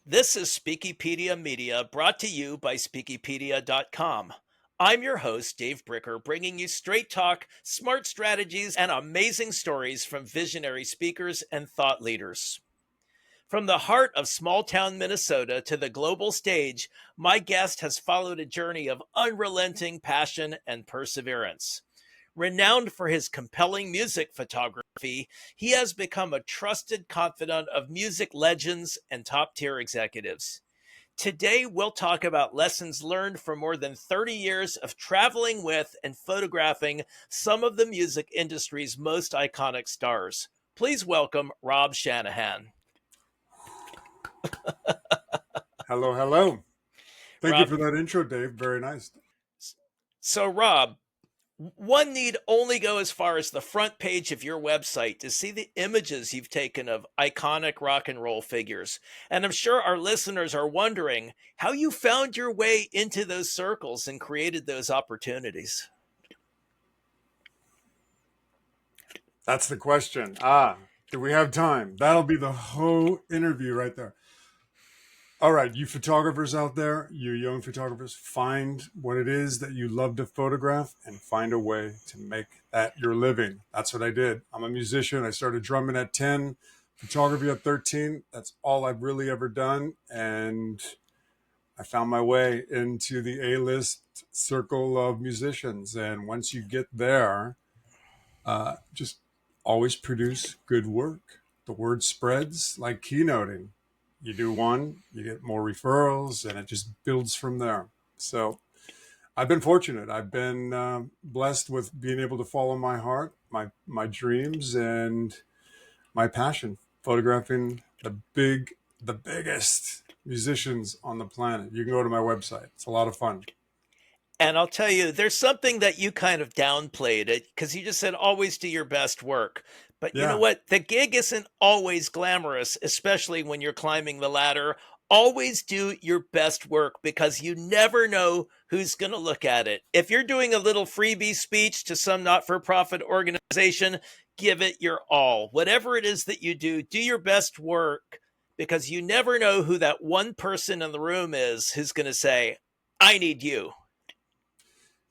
This is Speakipedia Media brought to you by Speakipedia.com. I'm your host, Dave Bricker, bringing you straight talk, smart strategies, and amazing stories from visionary speakers and thought leaders. From the heart of small town Minnesota to the global stage, my guest has followed a journey of unrelenting passion and perseverance. Renowned for his compelling music photography, he has become a trusted confidant of music legends and top-tier executives. Today, we'll talk about lessons learned from more than 30 years of traveling with and photographing some of the music industry's most iconic stars. Please welcome Rob Shanahan. Hello, hello. Thank you Rob, for that intro, Dave. Very nice. so Rob, one need only go as far as the front page of your website to see the images you've taken of iconic rock and roll figures. And I'm sure our listeners are wondering how you found your way into those circles and created those opportunities. That's the question. Do we have time? That'll be the whole interview right there. All right, you photographers out there, you young photographers, find what it is that you love to photograph and find a way to make that your living. That's what I did. I'm a musician. I started drumming at 10, photography at 13. That's all I've really ever done. And I found my way into the A-list circle of musicians. And once you get there, just always produce good work. The word spreads like keynoting. You do one, you get more referrals, and it just builds from there. So I've been fortunate. I've been blessed with being able to follow my heart, my dreams, and my passion, photographing the biggest musicians on the planet. You can go to my website. It's a lot of fun. And I'll tell you, there's something that you kind of downplayed it because you just said always do your best work. But you know Yeah, what? The gig isn't always glamorous, especially when you're climbing the ladder. Always do your best work because you never know who's going to look at it. If you're doing a little freebie speech to some not for profit organization, give it your all. Whatever it is that you do your best work because you never know who that one person in the room is who's going to say, I need you.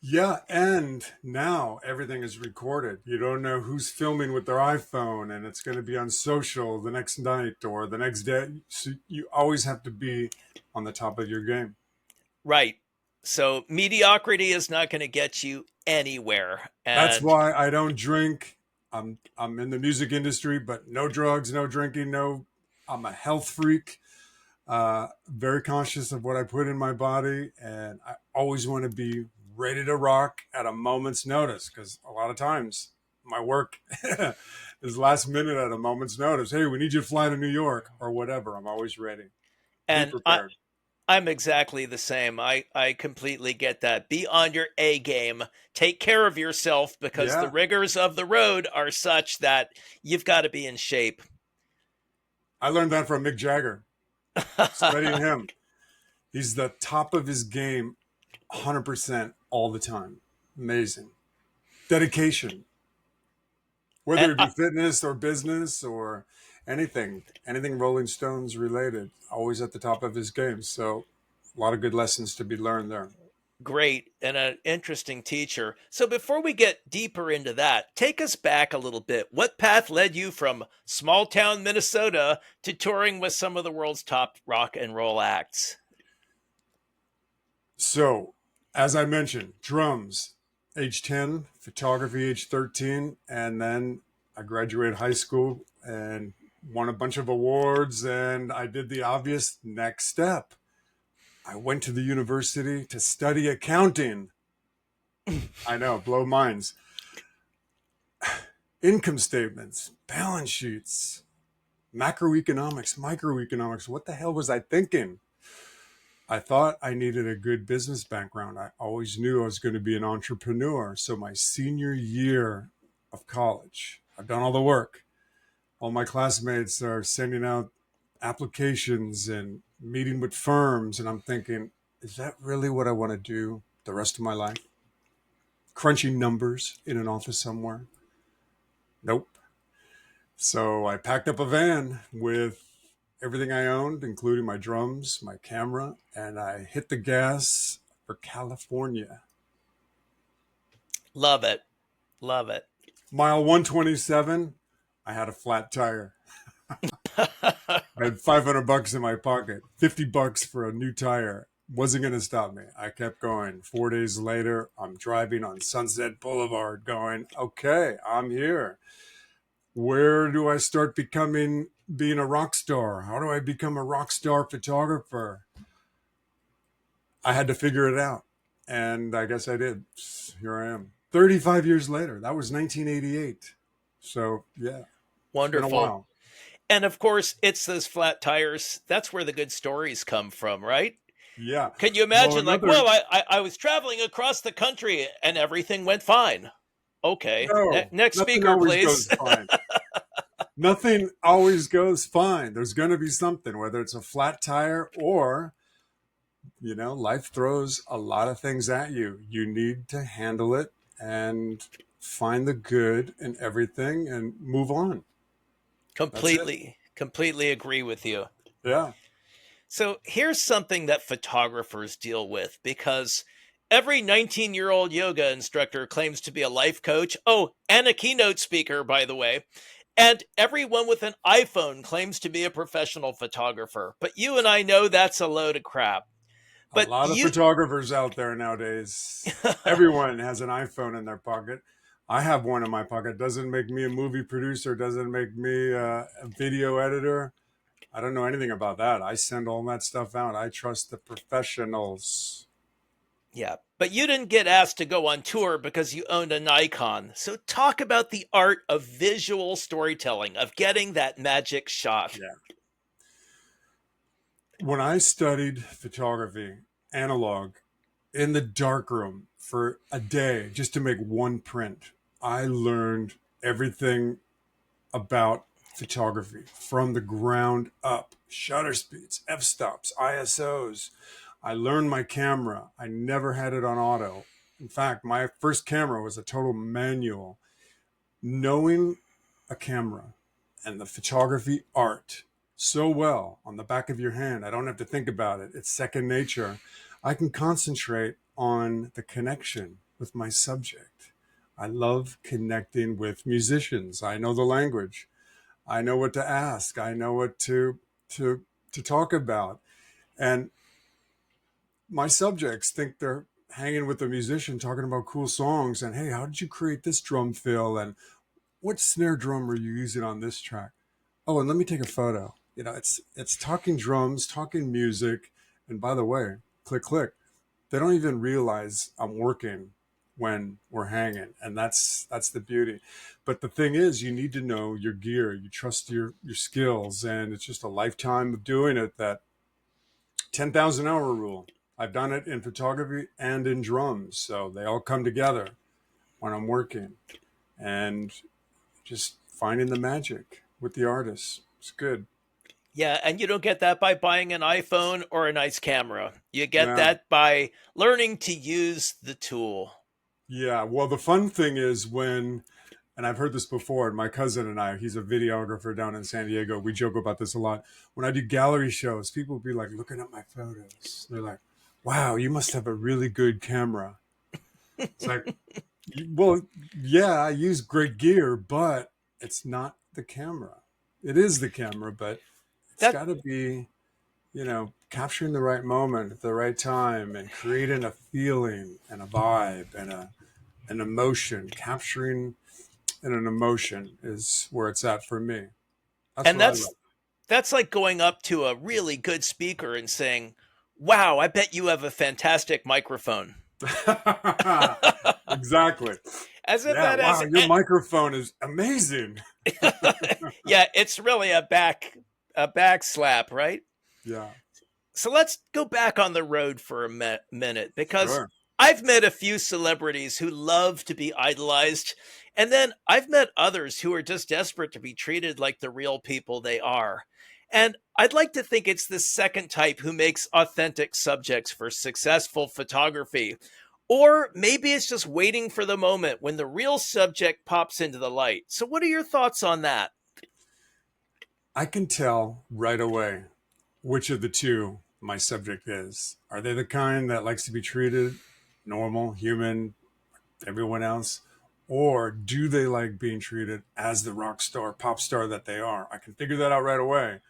yeah, and now everything is recorded. You don't know who's filming with their iPhone, and it's going to be on social the next night or the next day. So you always have to be on the top of your game. Right. So mediocrity is not going to get you anywhere. That's And why I don't drink. I'm in the music industry, but no drugs, no drinking, no. I'm a health freak. Very conscious of what I put in my body, and I always want to be ready to rock at a moment's notice because a lot of times my work is last minute at a moment's notice. Hey, we need you to fly to New York or whatever. I'm always ready. Be and prepared. I'm exactly the same. I completely get that. Be on your A game. Take care of yourself because the Yeah, rigors of the road are such that you've got to be in shape. I learned that from Mick Jagger. Studying him, he's the top of his game, 100% all the time. Amazing dedication, And whether it be fitness or business or anything Rolling Stones related, always at the top of his game. So a lot of good lessons to be learned there. great and an interesting teacher. So before we get deeper into that, take us back a little bit. What path led you from small town Minnesota to touring with some of the world's top rock and roll acts? So as I mentioned, drums, age 10, photography, age 13, and then I graduated high school and won a bunch of awards, and I did the obvious next step. I went to the university to study accounting. I know, blow minds. Income statements, balance sheets, macroeconomics, microeconomics. What the hell was I thinking? I thought I needed a good business background. I always knew I was going to be an entrepreneur. So my senior year of college, I've done all the work. All my classmates are sending out applications and meeting with firms. And I'm thinking, is that really what I want to do the rest of my life? Crunching numbers in an office somewhere? Nope. So I packed up a van with everything I owned, including my drums, my camera, and I hit the gas for California. Love it. Love it. Mile 127, I had a flat tire. I had $500 in my pocket, $50 for a new tire. Wasn't going to stop me. I kept going. 4 days later, I'm driving on Sunset Boulevard going, okay, I'm here. Where do I start being a rock star? How do I become a rock star photographer? I had to figure it out. And I guess I did. Here I am. 35 years later. That was 1988. So, yeah, it's been a Wonderful. while. And of course, it's those flat tires. That's where the good stories come from, right? Yeah. Can you Well, imagine, like, whoa, I was traveling across the country and everything went fine. Okay. No, Next nothing speaker, always please. goes fine. Nothing always goes fine. There's going to be something, whether it's a flat tire or, life throws a lot of things at you. You need to handle it and find the good in everything and move on. That's it. Completely agree with you. Yeah. So here's something that photographers deal with because every 19-year-old yoga instructor claims to be a life coach. Oh, and a keynote speaker, by the way. And everyone with an iPhone claims to be a professional photographer. But you and I know that's a load of crap. A But lot of you, photographers out there nowadays. Everyone has an iPhone in their pocket. I have one in my pocket. Doesn't make me a movie producer, doesn't make me a video editor. I don't know anything about that. I send all that stuff out. I trust the professionals. yeah, but you didn't get asked to go on tour because you owned a Nikon. So talk about the art of visual storytelling, of getting that magic shot. Yeah. When I studied photography, analog, in the darkroom for a day just to make one print, I learned everything about photography from the ground up. Shutter speeds, f-stops, ISOs. I learned my camera. I never had it on auto. In fact, my first camera was a total manual. Knowing a camera and the photography art so well on the back of your hand, I don't have to think about it. It's second nature. I can concentrate on the connection with my subject. I love connecting with musicians. I know the language. I know what to ask. I know what to talk about. And my subjects think they're hanging with the musician talking about cool songs and, hey, how did you create this drum fill? And what snare drum are you using on this track? Oh, and let me take a photo. It's talking drums, talking music. And by the way, click, click. They don't even realize I'm working when we're hanging. And that's the beauty. But the thing is, you need to know your gear. You trust your skills. And it's just a lifetime of doing it, that 10,000 hour rule. I've done it in photography and in drums. So they all come together when I'm working. And just finding the magic with the artists. It's good. Yeah, and you don't get that by buying an iPhone or a nice camera. You get Yeah. that by learning to use the tool. Yeah. Well, the fun thing is and I've heard this before, and my cousin and I, he's a videographer down in San Diego. We joke about this a lot. When I do gallery shows, people will be like looking at my photos. They're like, wow, you must have a really good camera. It's like, well, yeah, I use great gear, but it's not the camera. It is the camera, but it's That got to be, capturing the right moment at the right time and creating a feeling and a vibe and an emotion. Capturing an emotion is where it's at for me. That's and what I that's like going up to a really good speaker and saying, "Wow, I bet you have a fantastic microphone." love. Exactly. As if Yeah. that Wow. has Your microphone is amazing. yeah, it's really a back slap, right? Yeah. So let's go back on the road for a minute because Sure. I've met a few celebrities who love to be idolized, and then I've met others who are just desperate to be treated like the real people they are. And I'd like to think it's the second type who makes authentic subjects for successful photography. Or maybe it's just waiting for the moment when the real subject pops into the light. So, what are your thoughts on that? I can tell right away which of the two my subject is. Are they the kind that likes to be treated normal, human, everyone else? Or do they like being treated as the rock star, pop star that they are? I can figure that out right away.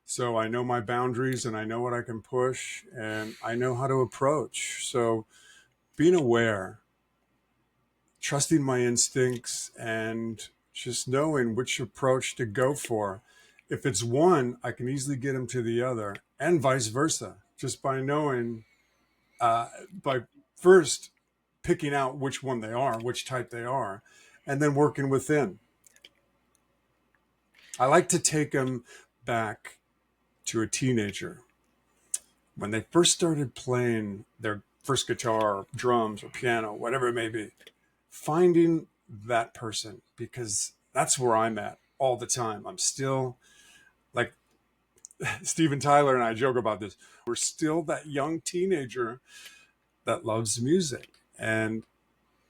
So I know my boundaries and I know what I can push and I know how to approach. So being aware, trusting my instincts, and just knowing which approach to go for. If it's one, I can easily get them to the other, and vice versa, just by knowing, uh, by first picking out which one they are, which type they are, and then working within. I like to take them back to a teenager when they first started playing their first guitar, drums, or piano, whatever it may be, finding that person, because that's where I'm at all the time. I'm still like Steven Tyler and I joke about this. We're still that young teenager that loves music. And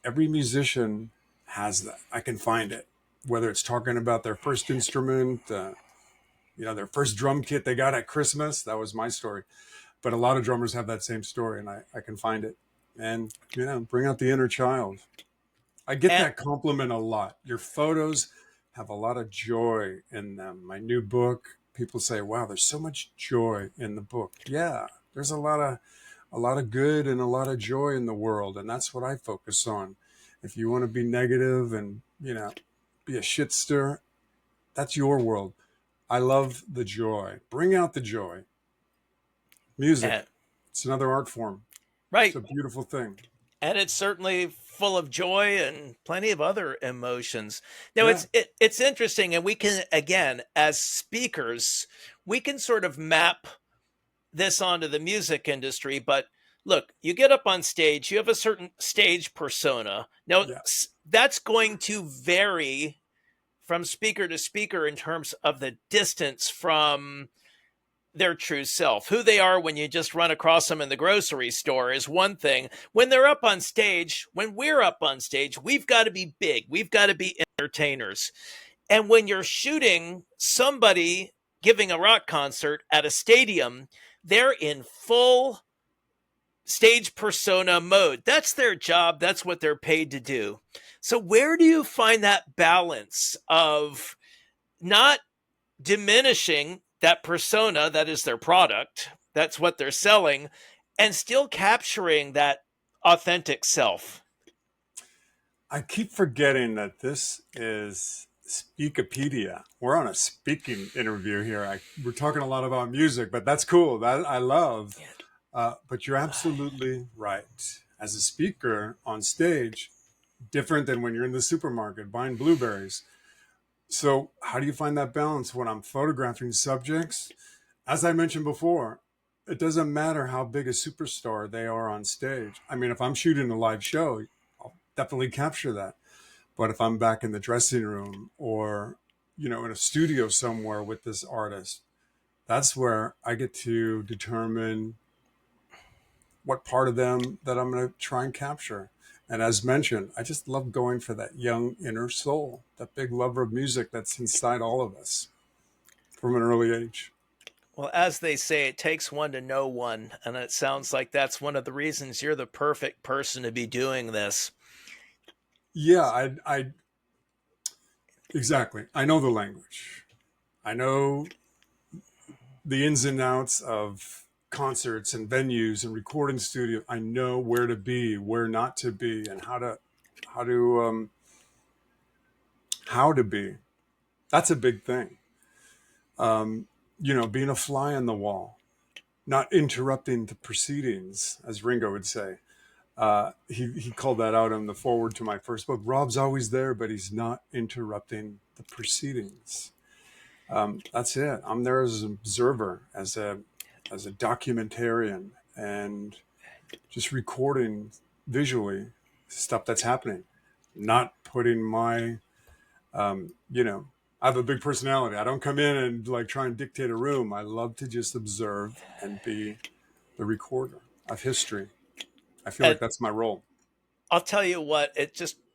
every musician has that. I can find it, whether it's talking about their first instrument, their first drum kit they got at Christmas. That was my story. But a lot of drummers have that same story, and I can find it. And, bring out the inner child. I get And that compliment a lot. Your photos have a lot of joy in them. My new book, people say, "Wow, there's so much joy in the book." Yeah, there's a lot of good and a lot of joy in the world, and that's what I focus on. If you want to be negative and, be a shitster, that's your world. I love the joy. Bring out the joy. Music, and it's another art form. It's right. a beautiful thing. And it's certainly full of joy and plenty of other emotions. Now Yeah, it's interesting, and we can, again, as speakers, we can sort of map this onto the music industry. But look, you get up on stage, you have a certain stage persona. Now yeah. that's going to vary from speaker to speaker in terms of the distance from their true self. Who they are when you just run across them in the grocery store is one thing. When they're up on stage, when we're up on stage, we've got to be big. We've got to be entertainers. And when you're shooting somebody giving a rock concert at a stadium, they're in full stage persona mode. That's their job. That's what they're paid to do. So, where do you find that balance of not diminishing that persona that is their product, that's what they're selling, and still capturing that authentic self? I keep forgetting that this is Speakipedia. We're on a speaking interview here. We're talking a lot about music, but that's cool. That I love. But you're absolutely right. As a speaker on stage, different than when you're in the supermarket buying blueberries. So, how do you find that balance when I'm photographing subjects? As I mentioned before, it doesn't matter how big a superstar they are on stage. I mean, if I'm shooting a live show, I'll definitely capture that. But if I'm back in the dressing room or, in a studio somewhere with this artist, that's where I get to determine what part of them that I'm going to try and capture. And as mentioned, I just love going for that young inner soul, that big lover of music that's inside all of us from an early age. Well, as they say, it takes one to know one. And it sounds like that's one of the reasons you're the perfect person to be doing this. Yeah, I exactly. I know the language. I know the ins and outs of concerts and venues and recording studio. I know where to be, where not to be, and how to how to be. That's a big thing. Being a fly on the wall, not interrupting the proceedings, as Ringo would say. He called that out on the forward to my first book. Rob's always there, but he's not interrupting the proceedings. That's it. I'm there as an observer, as a documentarian, and just recording visually stuff that's happening. Not putting my, I have a big personality. I don't come in and like try and dictate a room. I love to just observe and be the recorder of history. I feel And like that's my role. I'll tell you what,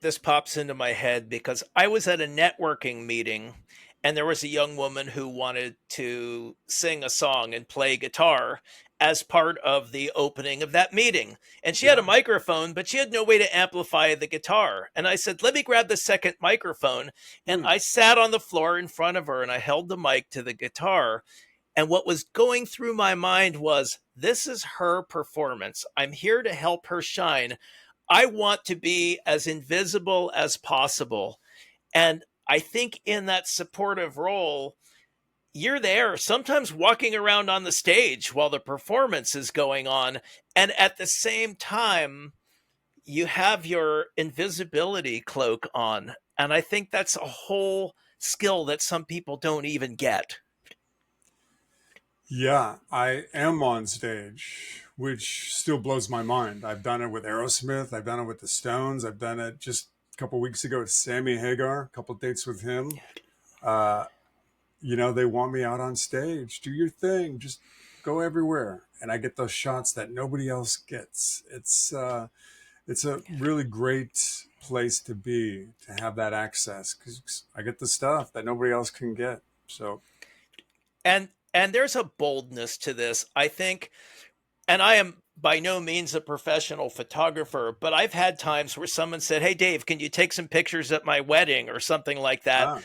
this pops into my head because I was at a networking meeting and there was a young woman who wanted to sing a song and play guitar as part of the opening of that meeting. And she had a Yeah. microphone, but she had no way to amplify the guitar. And I said, let me grab the second microphone. And Hmm. I sat on the floor in front of her and I held the mic to the guitar. And what was going through my mind was, this is her performance. I'm here to help her shine. I want to be as invisible as possible. And I think in that supportive role, you're there sometimes walking around on the stage while the performance is going on. And at the same time, you have your invisibility cloak on. And I think that's a whole skill that some people don't even get. Yeah, I am on stage, which still blows my mind. I've done it with Aerosmith. I've done it with the Stones. I've done it just a couple weeks ago with Sammy Hagar, a couple dates with him. Uh, they want me out on stage. Do your thing. Just go everywhere. And I get those shots that nobody else gets. It's a really great place to be, to have that access, because I get the stuff that nobody else can get. So, And there's a boldness to this, I think. And I am by no means a professional photographer, but I've had times where someone said, "Hey Dave, can you take some pictures at my wedding?" or something like that. ah,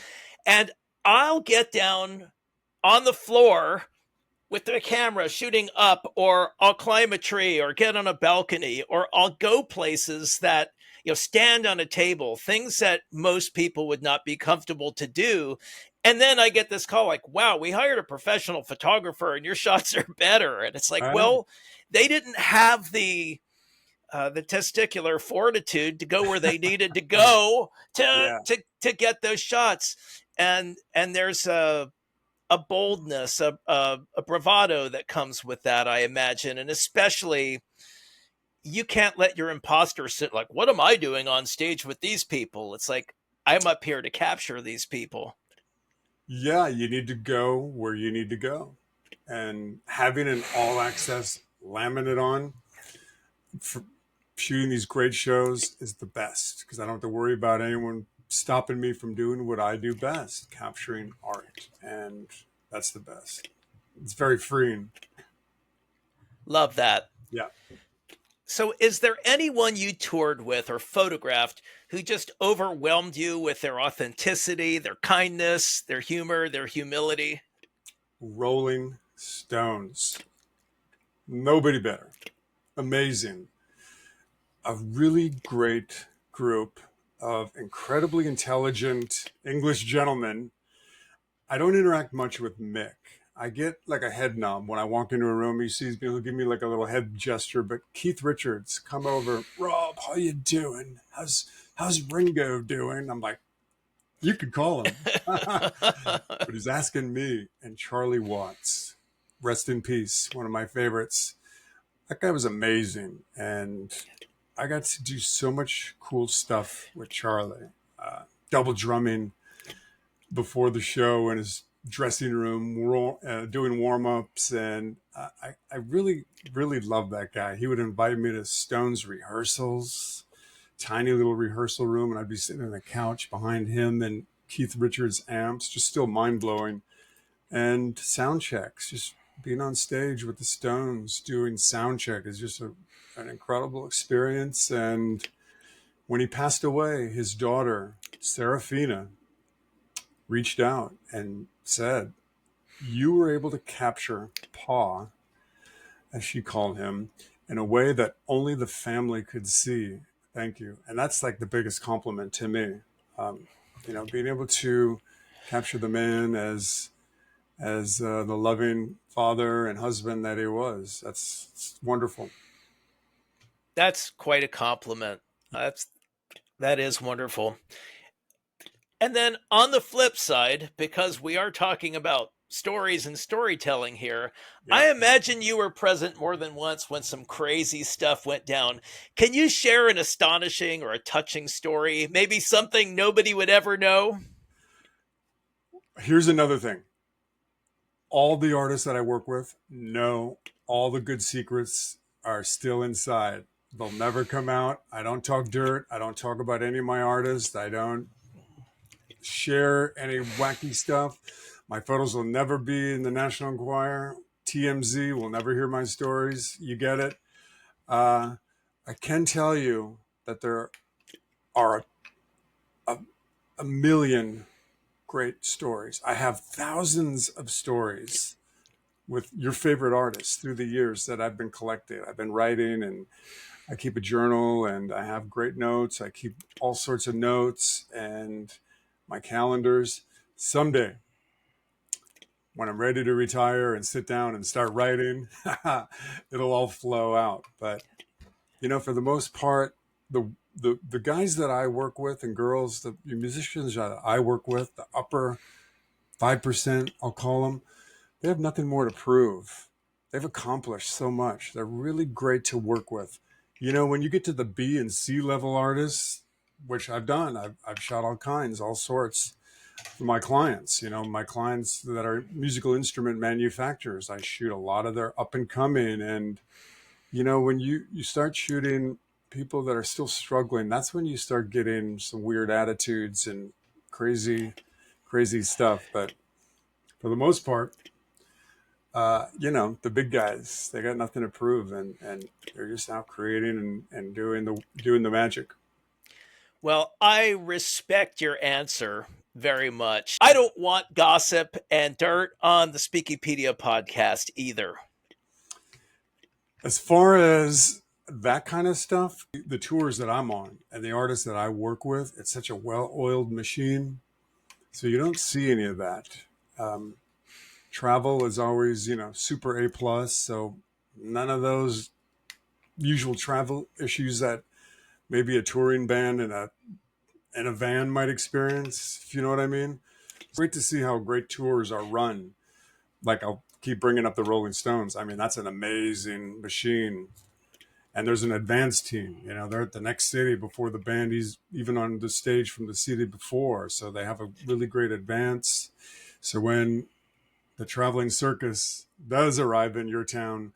And I'll get down on the floor with the camera shooting up, or I'll climb a tree or get on a balcony, or I'll go places that, stand on a table, things that most people would not be comfortable to do. And then I get this call like, wow, we hired a professional photographer and your shots are better. And it's like, ah, well, they didn't have the testicular fortitude to go where they needed to go to yeah. to get those shots. And there's a boldness, a bravado that comes with that, I imagine. And especially, you can't let your imposter sit like, what am I doing on stage with these people? It's like, I'm up here to capture these people. Yeah, you need to go where you need to go. And having an all access laminate on for shooting these great shows is the best, because I don't have to worry about anyone stopping me from doing what I do best, capturing art. And that's the best. It's very freeing. Love that. Yeah. So, is there anyone you toured with or photographed who just overwhelmed you with their authenticity, their kindness, their humor, their humility? Rolling Stones. Nobody better. Amazing. A really great group of incredibly intelligent English gentlemen. I don't interact much with Mick. I get like a head nod when I walk into a room. He sees me, he'll give me like a little head gesture. But Keith Richards come over, Rob, how you doing? How's Ringo doing? I'm like, you could call him, but he's asking me. And Charlie Watts, rest in peace, one of my favorites. That guy was amazing, and I got to do so much cool stuff with Charlie. Double drumming before the show in his dressing room, doing warm ups, and I really, really love that guy. He would invite me to Stones rehearsals, tiny little rehearsal room, and I'd be sitting on the couch behind him and Keith Richards amps, just still mind blowing, and sound checks, just being on stage with the Stones doing sound check is just an incredible experience. And when he passed away, his daughter Serafina reached out and said, you were able to capture Pa, as she called him, in a way that only the family could see. Thank you. And that's like the biggest compliment to me. Um, being able to capture the man as the loving father and husband that he was. That's wonderful. That's quite a compliment. That is wonderful. And then on the flip side, because we are talking about stories and storytelling here, Yeah. I imagine you were present more than once when some crazy stuff went down. Can you share an astonishing or a touching story? Maybe something nobody would ever know? Here's another thing. All the artists that I work with know all the good secrets are still inside. They'll never come out. I don't talk dirt. I don't talk about any of my artists. I don't share any wacky stuff. My photos will never be in the National Enquirer. TMZ will never hear my stories. You get it? I can tell you that there are a, a million great stories. I have thousands of stories with your favorite artists through the years that I've been collecting. I've been writing, and I keep a journal, and I have great notes. I keep all sorts of notes and my calendars. Someday, when I'm ready to retire and sit down and start writing, it'll all flow out. But for the most part, the guys that I work with and girls, the musicians that I work with, the upper 5%, I'll call them, they have nothing more to prove. They've accomplished so much. They're really great to work with. When you get to the B and C level artists, which I've done, I've shot all kinds, all sorts for my clients. My clients that are musical instrument manufacturers, I shoot a lot of their up and coming. And, when you start shooting people that are still struggling, that's when you start getting some weird attitudes and crazy, crazy stuff. But for the most part, the big guys, they got nothing to prove, and they're just out creating and doing the magic. Well, I respect your answer very much. I don't want gossip and dirt on the Speakipedia podcast either. As far as that kind of stuff, the tours that I'm on and the artists that I work with, it's such a well-oiled machine. So you don't see any of that. Travel is always, super A+. So none of those usual travel issues that maybe a touring band in a van might experience, if you know what I mean. It's great to see how great tours are run. Like, I'll keep bringing up the Rolling Stones. I mean, that's an amazing machine. And there's an advance team. They're at the next city before the band is even on the stage from the city before. So they have a really great advance. So when the traveling circus does arrive in your town,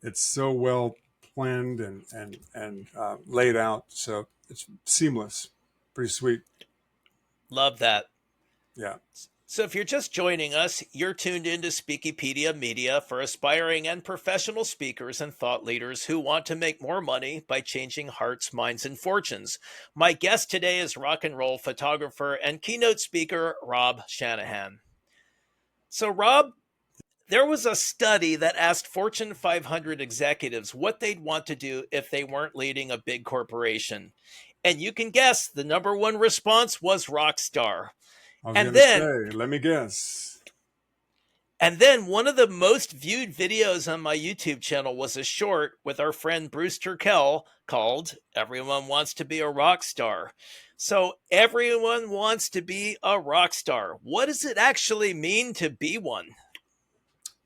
it's so well planned and laid out. So it's seamless. Pretty sweet. Love that. Yeah. So if you're just joining us, you're tuned into Speakipedia Media for aspiring and professional speakers and thought leaders who want to make more money by changing hearts, minds, and fortunes. My guest today is rock and roll photographer and keynote speaker, Rob Shanahan. So Rob, there was a study that asked Fortune 500 executives what they'd want to do if they weren't leading a big corporation. And you can guess the number one response was Rockstar. I was going to say, let me guess. And then one of the most viewed videos on my YouTube channel was a short with our friend Bruce Turkel called Everyone Wants to Be a Rock Star. So everyone wants to be a rock star. What does it actually mean to be one?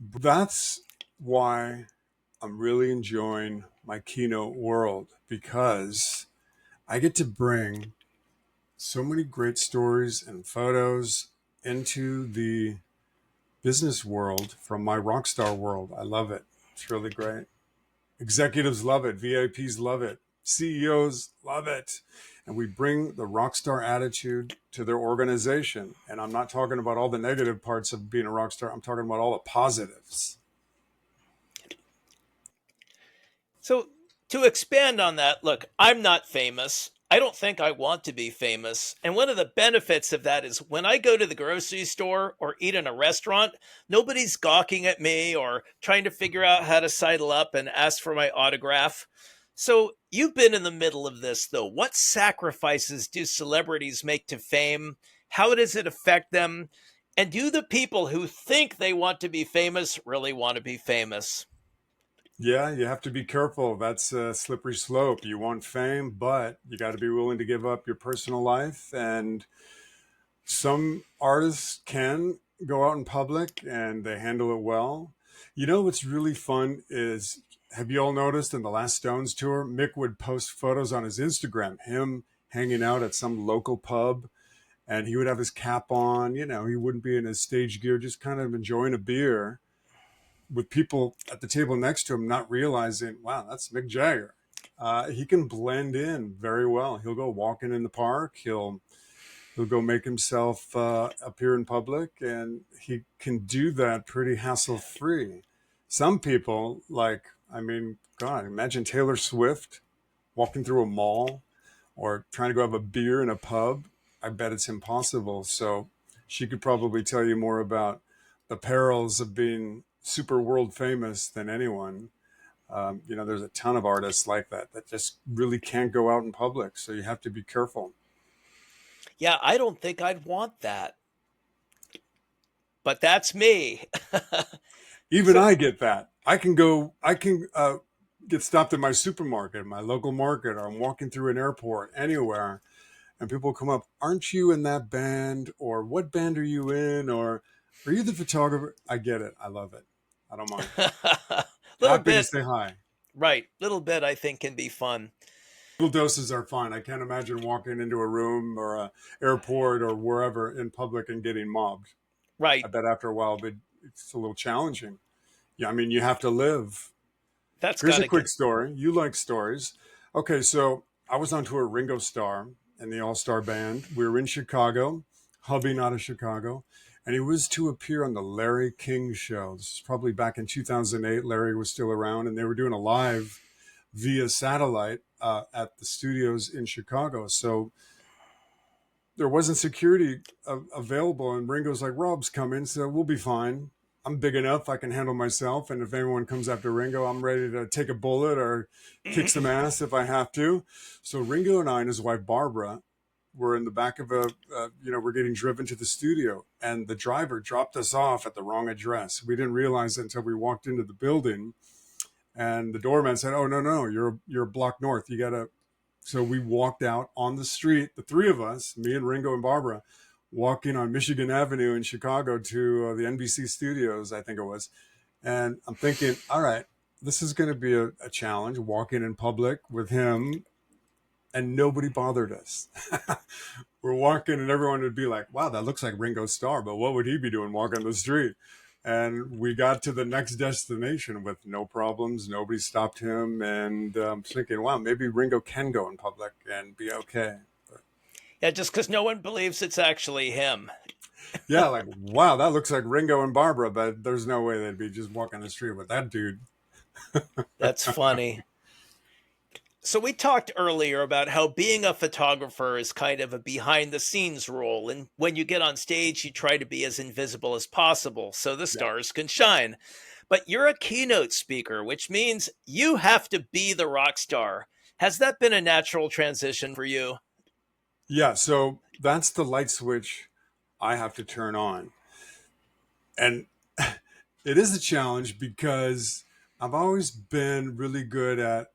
That's why I'm really enjoying my keynote world, because I get to bring so many great stories and photos into the business world from my Rockstar world. I love it. It's really great. Executives love it. VIPs love it. CEOs love it. And we bring the Rockstar attitude to their organization. And I'm not talking about all the negative parts of being a rock star. I'm talking about all the positives. So to expand on that, look, I'm not famous. I don't think I want to be famous. And one of the benefits of that is when I go to the grocery store or eat in a restaurant, nobody's gawking at me or trying to figure out how to sidle up and ask for my autograph. So you've been in the middle of this, though. What sacrifices do celebrities make to fame? How does it affect them? And do the people who think they want to be famous really want to be famous? Yeah, you have to be careful. That's a slippery slope. You want fame, but you got to be willing to give up your personal life. And some artists can go out in public and they handle it well. What's really fun is, have you all noticed in the last Stones tour, Mick would post photos on his Instagram, him hanging out at some local pub, and he would have his cap on. He wouldn't be in his stage gear, just kind of enjoying a beer with people at the table next to him, not realizing, wow, that's Mick Jagger. He can blend in very well. He'll go walking in the park. He'll He'll go make himself appear in public, and he can do that pretty hassle free. Some people, like, I mean, God, imagine Taylor Swift walking through a mall or trying to go have a beer in a pub. I bet it's impossible. So she could probably tell you more about the perils of being super world famous than anyone. There's a ton of artists like that that just really can't go out in public. So you have to be careful. Yeah, I don't think I'd want that, but that's me. Even So, I get that. I can get stopped at my supermarket, my local market, or I'm walking through an airport, anywhere, and people come up, aren't you in that band? Or what band are you in? Or are you the photographer? I get it. I love it. I don't mind. little Happy to bit, say hi. right? Little bit, I think, can be fun. Little doses are fine. I can't imagine walking into a room or a airport or wherever in public and getting mobbed. I Right. bet after a while, but it's a little challenging. Yeah, I mean, you have to live. That's Here's got a to get. quick story. You like stories. Okay, so I was on tour Ringo Starr and the All Star Band. We were in Chicago, hubbing out of Chicago, and he was to appear on the Larry King Show. This is probably back in 2008. Larry was still around, and they were doing a live via satellite at the studios in Chicago. So there wasn't security available, and Ringo's like, Rob's coming, so we'll be fine. I'm big enough, I can handle myself, and if anyone comes after Ringo, I'm ready to take a bullet or kick some ass if I have to. So Ringo and I and his wife Barbara were in the back of we're getting driven to the studio, and the driver dropped us off at the wrong address. We didn't realize it until we walked into the building, and the doorman said, "Oh, no, you're a block north. You gotta." So we walked out on the street, the three of us, me and Ringo and Barbara, walking on Michigan Avenue in Chicago to the NBC studios, I think it was. And I'm thinking, all right, this is going to be a challenge, walking in public with him, and nobody bothered us. We're walking, and everyone would be like, wow, that looks like Ringo Starr, but what would he be doing walking the street? And we got to the next destination with no problems. Nobody stopped him. And thinking, wow, maybe Ringo can go in public and be okay. But, Yeah, just because no one believes it's actually him. yeah, like, wow, that looks like Ringo and Barbara, but there's no way they'd be just walking the street with that dude. That's funny. So we talked earlier about how being a photographer is kind of a behind the scenes role. And when you get on stage, you try to be as invisible as possible so the Yeah. stars can shine. But you're a keynote speaker, which means you have to be the rock star. Has that been a natural transition for you? Yeah. So that's the light switch I have to turn on. And it is a challenge because I've always been really good at,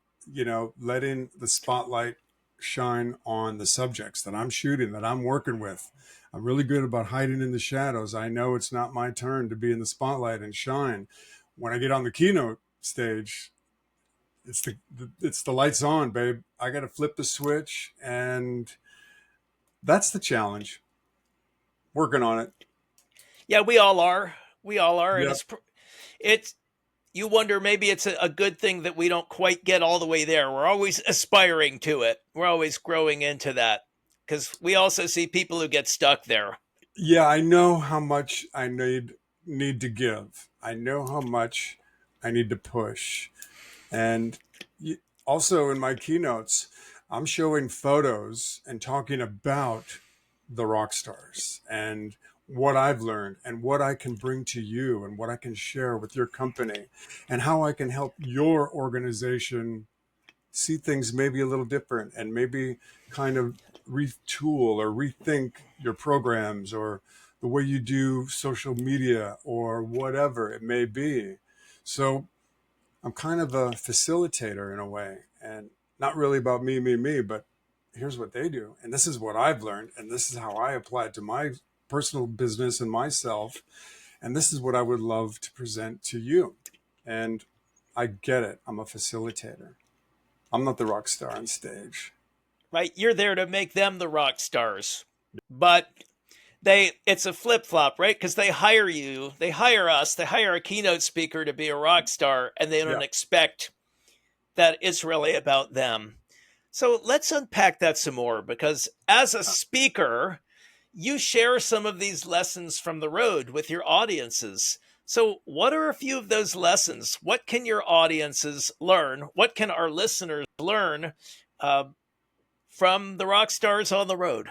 letting the spotlight shine on the subjects that I'm shooting, that I'm working with. I'm really good about hiding in the shadows. I know it's not my turn to be in the spotlight and shine. When I get on the keynote stage, it's the lights on, babe. I got to flip the switch, and that's the challenge. Working on it. Yeah, we all are. We all are. And Yep. it's, you wonder maybe it's a good thing that we don't quite get all the way there. We're always aspiring to it. We're always growing into that because we also see people who get stuck there. Yeah, I know how much I need to give. I know how much I need to push. And also in my keynotes, I'm showing photos and talking about the rock stars and what I've learned and what I can bring to you and what I can share with your company and how I can help your organization see things maybe a little different and maybe kind of retool or rethink your programs or the way you do social media or whatever it may be. So I'm kind of a facilitator in a way, and not really about me, but here's what they do. And this is what I've learned. And this is how I apply it to my personal business and myself. And this is what I would love to present to you. And I get it. I'm a facilitator. I'm not the rock star on stage. Right? You're there to make them the rock stars. But it's a flip-flop, right? Because they hire you, they hire us, they hire a keynote speaker to be a rock star, and they Yeah. don't expect that it's really about them. So let's unpack that some more because as a speaker, You share some of these lessons from the road with your audiences. So, what are a few of those lessons? What can your audiences learn? What can our listeners learn uh, from the rock stars on the road?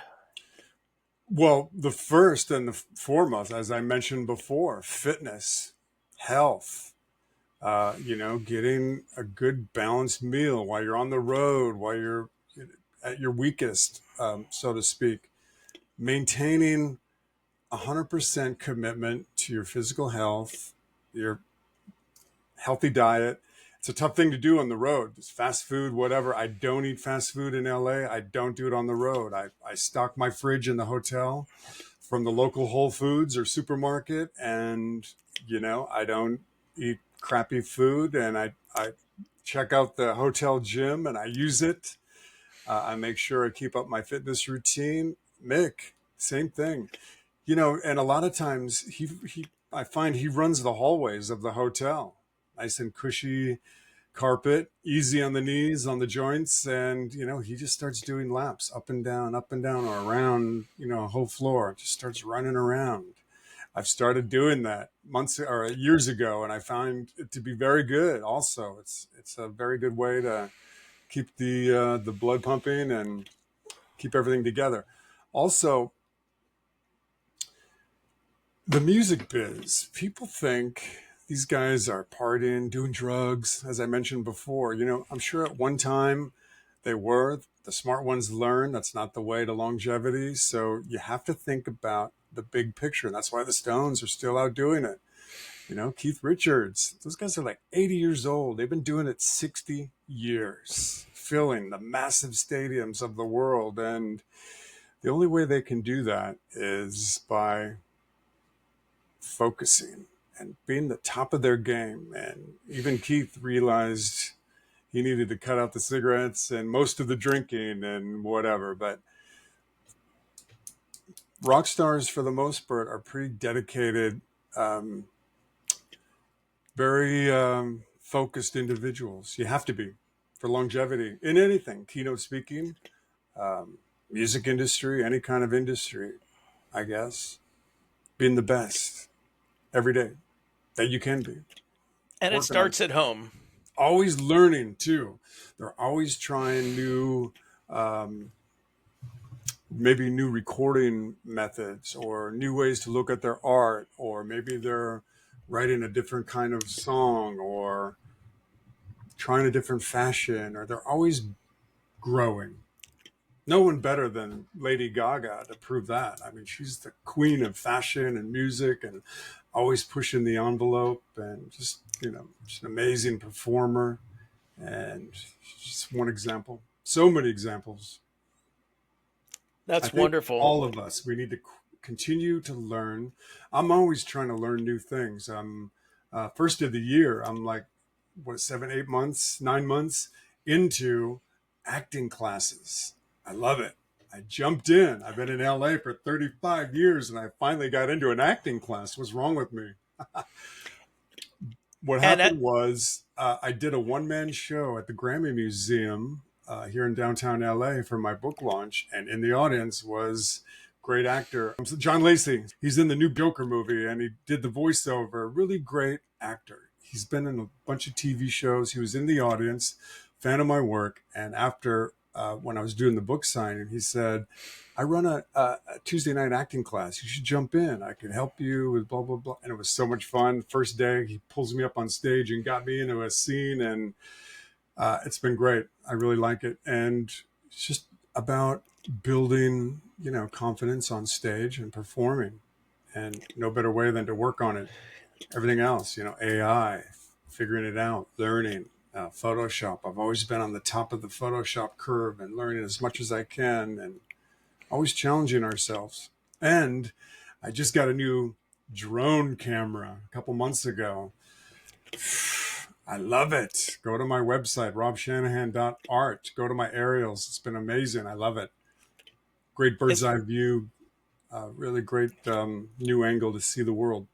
Well, the first and the foremost, as I mentioned before, fitness, health, getting a good balanced meal while you're on the road, while you're at your weakest, so to speak, maintaining 100% commitment to your physical health, your healthy diet. It's a tough thing to do on the road. It's fast food, whatever. I don't eat fast food in LA. I don't do it on the road. I stock my fridge in the hotel from the local Whole Foods or supermarket. And, I don't eat crappy food. And I check out the hotel gym and I use it. I make sure I keep up my fitness routine. Mick, same thing. And a lot of times I find he runs the hallways of the hotel, nice and cushy carpet, easy on the knees, on the joints, and he just starts doing laps up and down, or around a whole floor. Just starts running around. I've started doing that months or years ago, and I found it to be very good. Also, it's a very good way to keep the blood pumping and keep everything together. Also, the music biz, people think these guys are partying, doing drugs, as I mentioned before. I'm sure at one time they were. The smart ones learn that's not the way to longevity. So you have to think about the big picture. And that's why the Stones are still out doing it. Keith Richards, those guys are like 80 years old. They've been doing it 60 years, filling the massive stadiums of the world. And the only way they can do that is by focusing and being the top of their game. And even Keith realized he needed to cut out the cigarettes and most of the drinking and whatever. But rock stars, for the most part, are pretty dedicated, very focused individuals. You have to be for longevity in anything, keynote speaking, music industry, any kind of industry, I guess. Being the best every day that you can be. And it Working on starts at home. always learning too. They're always trying new, maybe new recording methods or new ways to look at their art, or maybe they're writing a different kind of song or trying a different fashion, or they're always growing. No one better than Lady Gaga to prove that. I mean, she's the queen of fashion and music and always pushing the envelope, and just, just an amazing performer. And just one example. So many examples. I That's think wonderful. all of us, we need to continue to learn. I'm always trying to learn new things. I'm first of the year, I'm like, what, 7, 8 months, 9 months into acting classes. I love it. I jumped in. I've been in LA for 35 years and I finally got into an acting class. What's wrong with me? What And happened was I did a one-man show at the Grammy Museum here in downtown LA for my book launch. And in the audience was great actor John Lacey. He's in the new Joker movie and he did the voiceover. Really great actor. He's been in a bunch of TV shows. He was in the audience, fan of my work. And after when I was doing the book signing, he said, I run a Tuesday night acting class. You should jump in. I can help you with blah, blah, blah. And it was so much fun. First day, he pulls me up on stage and got me into a scene. And it's been great. I really like it. And it's just about building, confidence on stage and performing. And no better way than to work on it. Everything else, AI, figuring it out, learning. Photoshop. I've always been on the top of the Photoshop curve and learning as much as I can and always challenging ourselves. And I just got a new drone camera a couple months ago. I love it. Go to my website, robshanahan.art. Go to my aerials. It's been amazing. I love it. Great bird's eye view. Really great new angle to see the world.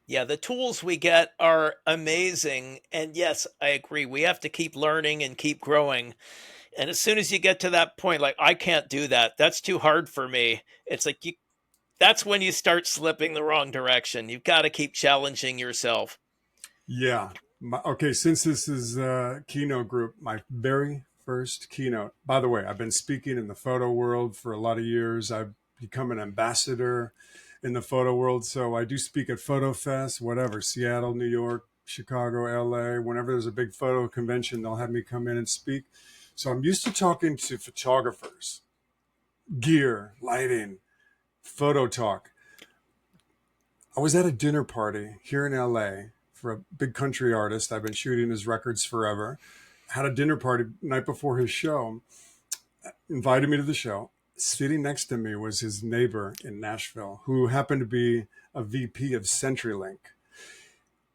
Yeah, the tools we get are amazing. And yes, I agree. We have to keep learning and keep growing. And as soon as you get to that point, like, I can't do that. That's too hard for me. It's like That's when you start slipping the wrong direction. You've got to keep challenging yourself. Yeah. Okay, since this is a keynote group, my very first keynote. By the way, I've been speaking in the photo world for a lot of years. I've become an ambassador in the photo world. So I do speak at Photo Fest, whatever, Seattle, New York, Chicago, LA. Whenever there's a big photo convention, they'll have me come in and speak. So I'm used to talking to photographers, gear, lighting, photo talk. I was at a dinner party here in LA for a big country artist. I've been shooting his records forever. Had a dinner party night before his show, invited me to the show. Sitting next to me was his neighbor in Nashville, who happened to be a VP of CenturyLink.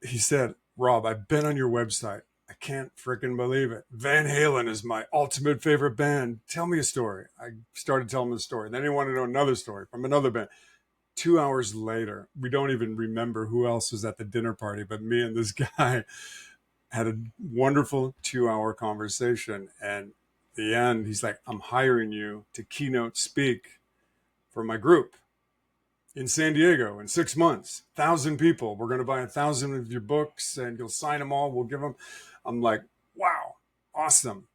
He said, Rob, I've been on your website. I can't freaking believe it. Van Halen is my ultimate favorite band. Tell me a story. I started telling him the story. Then he wanted to know another story from another band. 2 hours later, we don't even remember who else was at the dinner party, but me and this guy had a wonderful 2 hour conversation. And at the end, he's like, I'm hiring you to keynote speak for my group in San Diego in 6 months. 1,000 people. We're going to buy 1,000 of your books and you'll sign them all. We'll give them. I'm like, wow, awesome.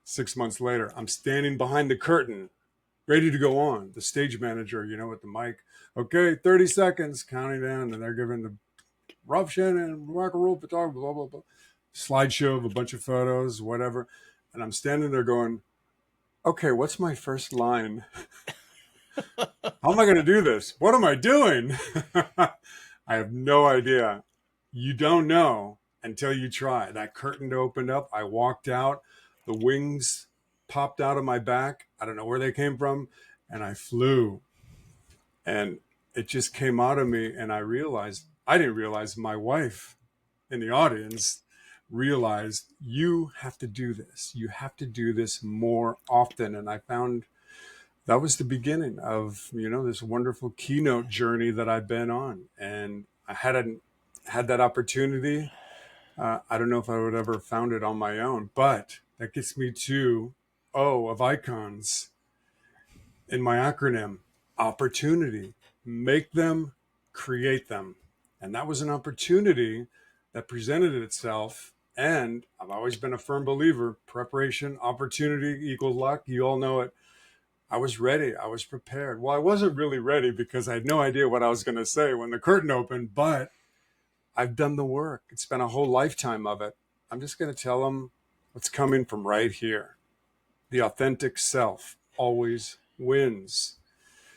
6 months later, I'm standing behind the curtain, ready to go on. The stage manager, with the mic. Okay, 30 seconds, counting down, and they're giving the Rob Shanahan, rock and roll photographer, blah, blah, blah. Slideshow of a bunch of photos, whatever. And I'm standing there going, okay, what's my first line? How am I going to do this? What am I doing? I have no idea. You don't know until you try. That curtain opened up. I walked out. The wings popped out of my back. I don't know where they came from. And I flew. And it just came out of me. And I didn't realize my wife in the audience realized, you have to do this. You have to do this more often. And I found that was the beginning of, this wonderful keynote journey that I've been on. And I hadn't had that opportunity. I don't know if I would ever found it on my own, but that gets me to O of icons in my acronym: opportunity. Make them, create them. And that was an opportunity that presented itself. And I've always been a firm believer: preparation, opportunity equals luck. You all know it. I was ready. I was prepared. Well, I wasn't really ready because I had no idea what I was going to say when the curtain opened, but I've done the work. It's been a whole lifetime of it. I'm just going to tell them what's coming from right here. The authentic self always wins.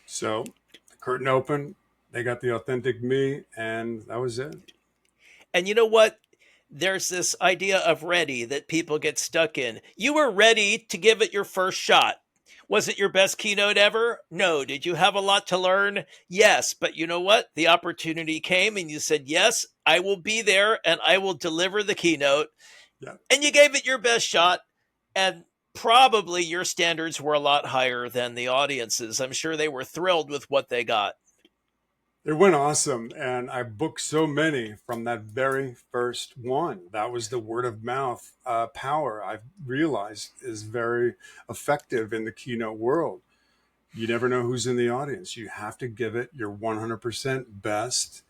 So the curtain opened, they got the authentic me, and that was it. And you know what? There's this idea of ready that people get stuck in. You were ready to give it your first shot. Was it your best keynote ever? No. Did you have a lot to learn? Yes. But you know what? The opportunity came and you said, yes, I will be there and I will deliver the keynote. Yeah. And you gave it your best shot. And probably your standards were a lot higher than the audience's. I'm sure they were thrilled with what they got. It went awesome. And I booked so many from that very first one. That was the word of mouth power I've realized is very effective in the keynote world. You never know who's in the audience. You have to give it your 100% best.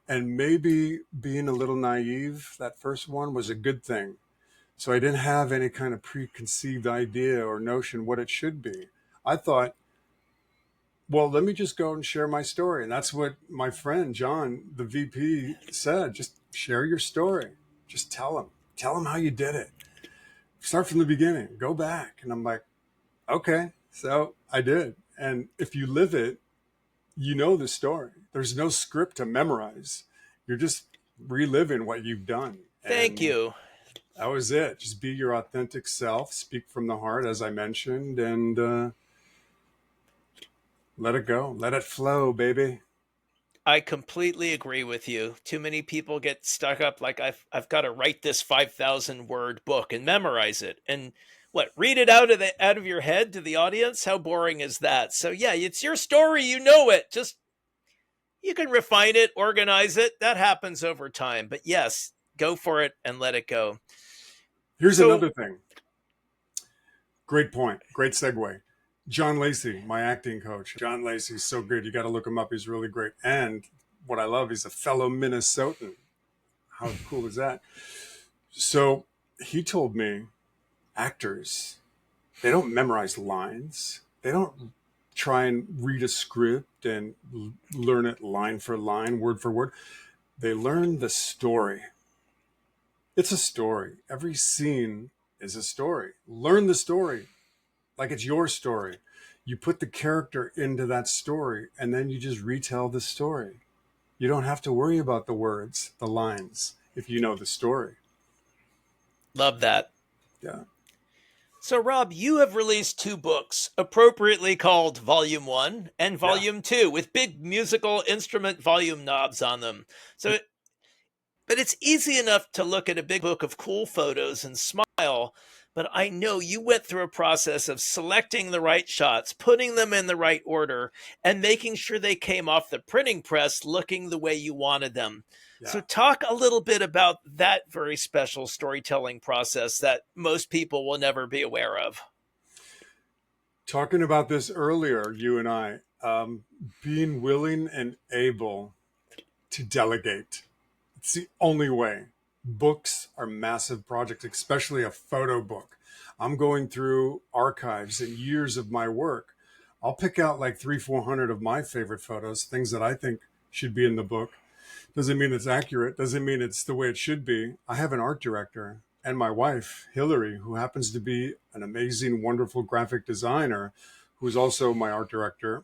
And maybe being a little naive, that first one was a good thing. So I didn't have any kind of preconceived idea or notion what it should be. I thought, well, let me just go and share my story. And that's what my friend, John, the VP, said. Just share your story. Just tell them how you did it. Start from the beginning, go back. And I'm like, okay. So I did. And if you live it, you know the story. There's no script to memorize. You're just reliving what you've done. Thank you. That was it. Just be your authentic self, speak from the heart, as I mentioned, and let it go. Let it flow, baby. I completely agree with you. Too many people get stuck up like I've got to write this 5,000 word book and memorize it. And what, read it out of your head to the audience? How boring is that? So yeah, it's your story, you know it. Just you can refine it, organize it. That happens over time. But yes, go for it and let it go. Here's another thing. Great point. Great segue. John Lacey, my acting coach. John Lacey's so good. You got to look him up. He's really great. And what I love, he's a fellow Minnesotan. How cool is that? So he told me actors, they don't memorize lines. They don't try and read a script and learn it line for line, word for word. They learn the story. It's a story. Every scene is a story. Learn the story like it's your story. You put the character into that story and then you just retell the story. You don't have to worry about the words, the lines, if you know the story. Love that. Yeah. So, Rob, you have released 2 books, appropriately called Volume 1 and Yeah. Volume 2, with big musical instrument volume knobs on them. So, but it's easy enough to look at a big book of cool photos and smile. But I know you went through a process of selecting the right shots, putting them in the right order, and making sure they came off the printing press looking the way you wanted them. So, Yeah. talk a little bit about that very special storytelling process that most people will never be aware of. Talking about this earlier, you and I, being willing and able to delegate. It's the only way. Books are massive projects, especially a photo book. I'm going through archives and years of my work. I'll pick out like 300-400 of my favorite photos, things that I think should be in the book. Doesn't mean it's accurate. Doesn't mean it's the way it should be. I have an art director and my wife, Hillary, who happens to be an amazing, wonderful graphic designer, who's also my art director.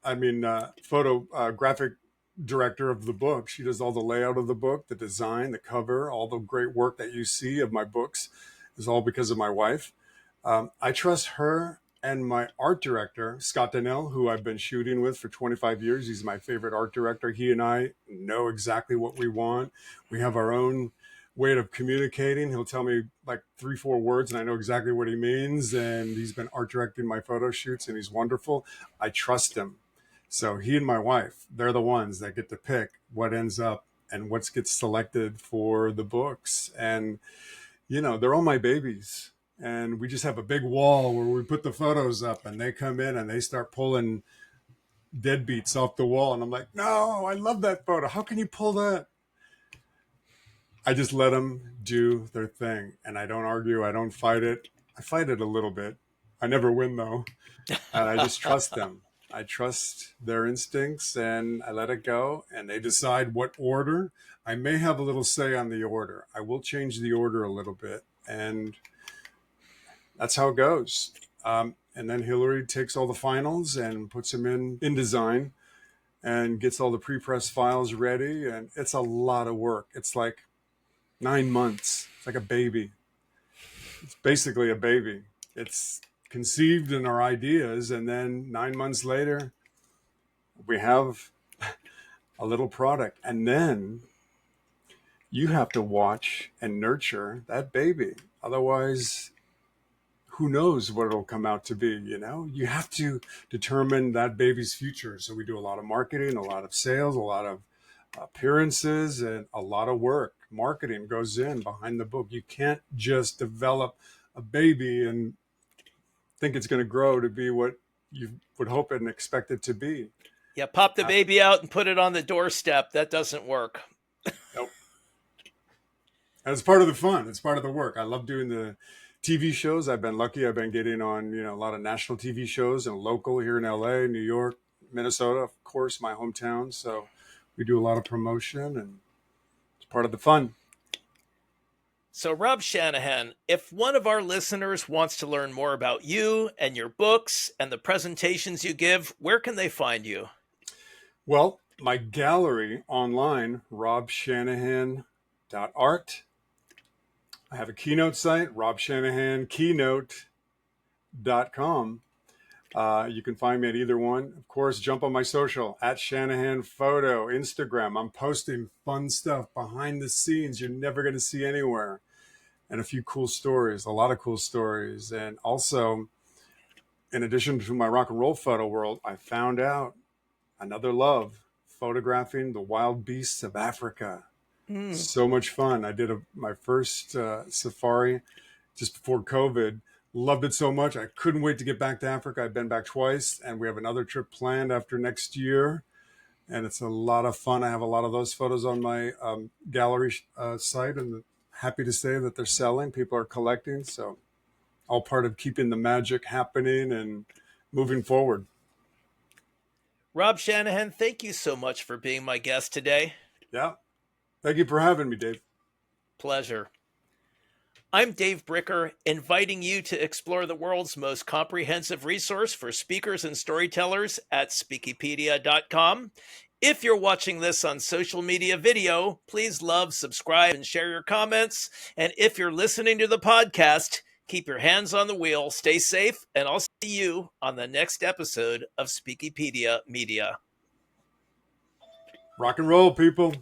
Graphic director of the book. She does all the layout of the book, the design, the cover, all the great work that you see of my books is all because of my wife. I trust her and my art director, Scott Donnell, who I've been shooting with for 25 years. He's my favorite art director. He and I know exactly what we want. We have our own way of communicating. He'll tell me like 3-4 words and I know exactly what he means. And he's been art directing my photo shoots and he's wonderful. I trust him. So he and my wife, they're the ones that get to pick what ends up and what gets selected for the books. And, they're all my babies. And we just have a big wall where we put the photos up and they come in and they start pulling deadbeats off the wall. And I'm like, no, I love that photo. How can you pull that? I just let them do their thing. And I don't argue. I don't fight it. I fight it a little bit. I never win though. And I just trust them. I trust their instincts and I let it go and they decide what order. I may have a little say on the order. I will change the order a little bit and that's how it goes. And then Hillary takes all the finals and puts them in InDesign and gets all the pre-press files ready. And it's a lot of work. It's like 9 months. It's like a baby. It's basically a baby. It's conceived in our ideas. And then 9 months later, we have a little product. And then you have to watch and nurture that baby. Otherwise, who knows what it'll come out to be, You have to determine that baby's future. So we do a lot of marketing, a lot of sales, a lot of appearances, and a lot of work. Marketing goes in behind the book. You can't just develop a baby and think it's going to grow to be what you would hope and expect it to be. Yeah, pop the baby out and put it on the doorstep. That doesn't work. Nope. And it's part of the fun. It's part of the work. I love doing the TV shows. I've been lucky. I've been getting on, a lot of national TV shows and local here in LA, New York, Minnesota, of course, my hometown. So we do a lot of promotion and it's part of the fun. So, Rob Shanahan, if one of our listeners wants to learn more about you and your books and the presentations you give, where can they find you? Well, my gallery online, robshanahan.art. I have a keynote site, robshanahankeynote.com. You can find me at either one. Of course, jump on my social, at Shanahan Photo, Instagram. I'm posting fun stuff behind the scenes you're never going to see anywhere. And a few cool stories, a lot of cool stories. And also, in addition to my rock and roll photo world, I found out another love, photographing the wild beasts of Africa. So much fun. I did my first safari just before COVID, Loved it so much. I couldn't wait to get back to Africa. I've been back twice, and we have another trip planned after next year. And it's a lot of fun. I have a lot of those photos on my gallery site, and happy to say that they're selling. People are collecting. So all part of keeping the magic happening and moving forward. Rob Shanahan, thank you so much for being my guest today. Yeah. Thank you for having me, Dave. Pleasure. I'm Dave Bricker, inviting you to explore the world's most comprehensive resource for speakers and storytellers at Speakipedia.com. If you're watching this on social media video, please love, subscribe, and share your comments. And if you're listening to the podcast, keep your hands on the wheel, stay safe, and I'll see you on the next episode of Speakipedia Media. Rock and roll, people.